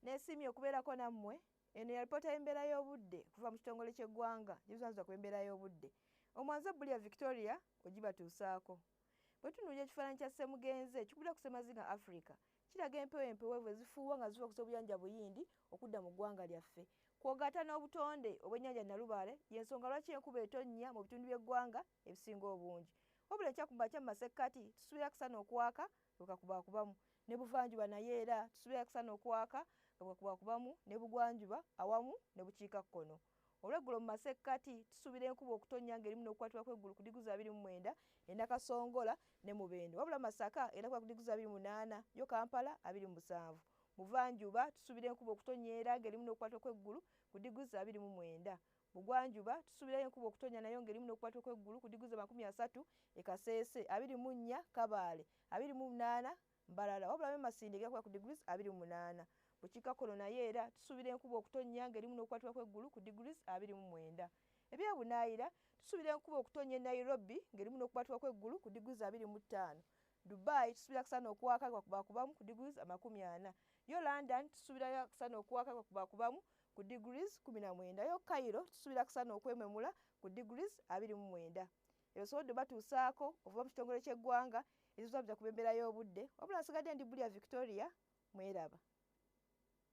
Neesimye okubeerako nammwe. Eno ya lipoota y'embeera y'obudde kuva mu kitongole ky'eggwanga gyebisanzibwa ku embeera y'obudde. Omwanza Bulia Victoria ogibatuusaako. Bwe tunuulira ekifaananyi kya ssemugenzi ekikubira ku Ssemazinga Africa kiraga empewo empeweevu ezifuuwa nga ziva ku z'obuyanja buyindi okudda mu ggwanga lyaffe. Kw'ogatta n'obutonde obw'ennyanja Nalubaale y'ensonga lwaki enkuba etonnya mu bitundu by'eggwanga ebisinga obungi. Wabula enkya mu masekkati tusuubira kusana okwaka bwekakubaakubamu. Ne buvanjuba naye era tusuubira kusana okwaka bwekakubaakubamu ne bugwanjuba awamu ne bukiikakkono. Olw'eggulo mu masekkati tusuubira enkuba okutonnya ng'erimu n'okukwatibwa kw'eggulu ku digrii 29 e Nakasongola ne Mubende. Wabula Masaka era ku digrii 28 yo Kampala 27. Buvanjuba tusuubira enkuba okutonnya era ng'erimu n'okukwatibwa kw'eggulu ku digrii 29. Bugwanjuba tusuubirayo enkuba okutonnya nayo ng'erimu n'okukwatibwa kw'eggulu ku digrii 30 e Kasese, 24 Kabaale, 28 Mbarara. Wabula Masindi egera ku digrii 28. Bukiikakkono naye era tusuubira enkuba okutonnya ng'erimu n'okukwatibwa kw'eggulu ku digrii 29. Ebyabunaayira tusuubira enkuba okutonnya e Nairobi ng'erimu n'okukwatibwa kw'eggulu ku digrii 25. Dubai tusuubira kusana okwaka kwakubaakubamu ku digrii 40. Yo London tusuubira kusana okwaka kwakubaakubamu ku degrees 19. Yo Cairo tusuubira kusana okwememula ku degrees 29. Ebyo sobodde batuusaako okuva mu kitongole ky'eggwanga ekizabya ku bembeera y'obudde. Wabula nsigadde ndi Bulia Victoria, mweraba.